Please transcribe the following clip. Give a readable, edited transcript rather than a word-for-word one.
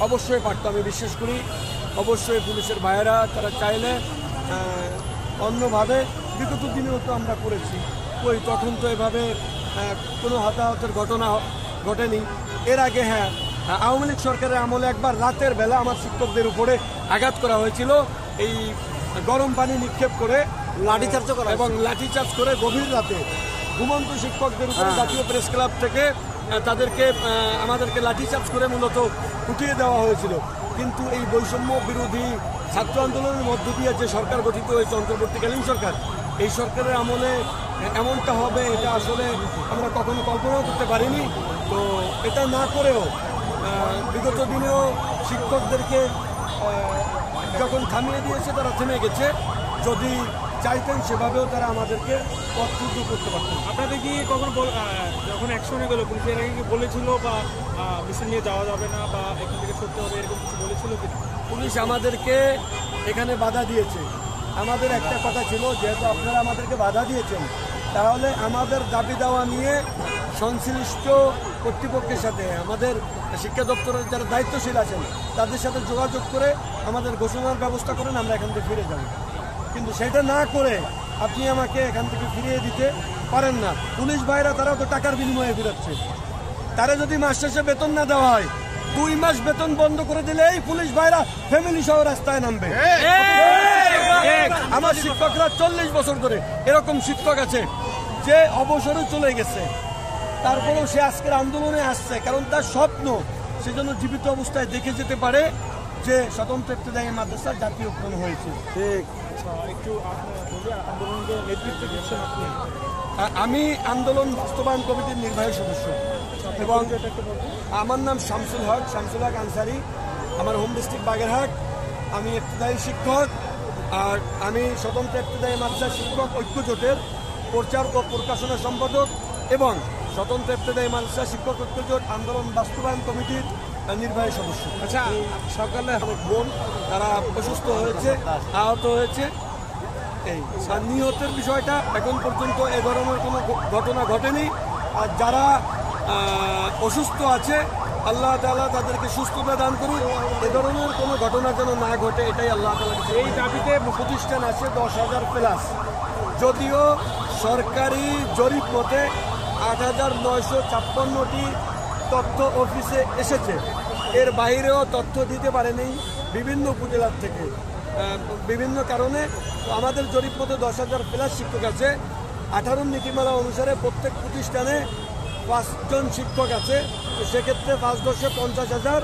অবশ্যই পারত, আমি বিশ্বাস করি। অবশ্যই পুলিশের ভাইয়েরা তারা চাইলে অন্যভাবে, বিগত দিনেও তো আমরা করেছি, ওই তখন তো এভাবে কোনো হতাহতের ঘটনা ঘটেনি। এর আগে আওয়ামী লীগ সরকারের আমলে একবার রাতের বেলা আমার শিক্ষকদের উপরে আঘাত করা হয়েছিল, এই গরম পানি নিক্ষেপ করে লাঠিচার্জ করা এবং লাঠিচার্জ করে গভীর রাতে ঘুমন্ত শিক্ষকদের উপরে জাতীয় প্রেস ক্লাব থেকে তাদেরকে আমাদেরকে লাঠিচার্জ করে মূলত উঠিয়ে দেওয়া হয়েছিল। কিন্তু এই বৈষম্য বিরোধী ছাত্র আন্দোলনের মধ্য দিয়ে যে সরকার গঠিত হয়েছে অন্তর্বর্তীকালীন সরকার, এই সরকারের আমলে এমনটা হবে এটা আসলে আমরা কখনো কল্পনাও করতে পারিনি। তো এটা না করেও বিগত দিনেও শিক্ষকদেরকে যখন থামিয়ে দিয়েছে তারা থেমে গেছে। যদি চাইতেন সেভাবেও তারা আমাদেরকে পথচ্যুত করতে পারতেন। আপনাদের কি কখনো যখন অ্যাকশনে গেল পুলিশ এর আগে কি বলেছিল বা মিছিল নিয়ে যাওয়া যাবে না বা এখান থেকে সরতে হবে এরকম কিছু বলেছিল কি? পুলিশ আমাদেরকে এখানে বাধা দিয়েছে। আমাদের একটা কথা ছিল, যেহেতু আপনারা আমাদেরকে বাধা দিয়েছেন, তাহলে আমাদের দাবি দেওয়া নিয়ে সংশ্লিষ্ট কর্তৃপক্ষের সাথে, আমাদের শিক্ষা দপ্তরের যারা দায়িত্বশীল আছেন তাদের সাথে যোগাযোগ করে আমাদের ঘোষণার ব্যবস্থা করেন, আমরা এখান থেকে ফিরে যাব। কিন্তু সেটা না করে আপনি আমাকে এখান থেকে ফিরিয়ে দিতে পারেন না। পুলিশ ভাইরা তারা তো টাকার বিনিময়ে ফিরাচ্ছে, তারা যদি মাস শেষে বেতন না দেওয়া হয়, 2 মাস বেতন বন্ধ করে দিলে এই পুলিশ ভাইরা ফ্যামিলি সহ রাস্তায় নামবে। আমার শিক্ষকরা 40 বছর ধরে, এরকম শিক্ষক আছে যে অবসরে চলে গেছে, তারপরেও সে আজকের আন্দোলনে আসছে, কারণ তার স্বপ্ন সে যেন জীবিত অবস্থায় দেখে যেতে পারে যে স্বতন্ত্র ইবতেদায়ী মাদ্রাসা জাতীয়করণ হয়েছে। ঠিক। একটু আন্দোলনের নেতৃত্ব দিচ্ছেন আপনি? আমি আন্দোলন বাস্তবায়ন কমিটির নির্বাহী সদস্য এবং আমার নাম শামসুল হক আনসারি। আমার হোম ডিস্ট্রিক্ট বাগেরহাট। আমি ইবতেদায়ী শিক্ষক, আর আমি স্বতন্ত্র ইবতেদায়ী মাদ্রাসা শিক্ষক ঐক্য জোটের প্রচার ও প্রকাশনা সম্পাদক এবং স্বতন্ত্র ইবতেদায়ী মাদ্রাসা শিক্ষক ঐক্য জোট আন্দোলন বাস্তবায়ন কমিটির নির্বাহী সদস্য। আচ্ছা, সকালে আমার বোন তারা অসুস্থ হয়েছে, আহত হয়েছে। এই নিহতের বিষয়টা এখন পর্যন্ত এ ধরনের কোনো ঘটনা ঘটেনি। আর যারা অসুস্থ আছে, আল্লাহ তাআলা তাদেরকে সুস্থতা দান করুন, এ ধরনের কোনো ঘটনা যেন না ঘটে, এটাই আল্লাহ তাআলা। এই দাবিতে প্রতিষ্ঠান আছে 10,000 প্লাস, যদিও সরকারি জরিপ মতে 8,956টি তথ্য অফিসে এসেছে, এর বাইরেও তথ্য দিতে পারেনি বিভিন্ন উপজেলার থেকে বিভিন্ন কারণে। তো আমাদের জরিপ মতে 10,000 প্লাস শিক্ষক আছে। 18 নীতিমালা অনুসারে প্রত্যেক প্রতিষ্ঠানে 5 জন শিক্ষক আছে। তো সেক্ষেত্রে 5 × 10 = 50,000।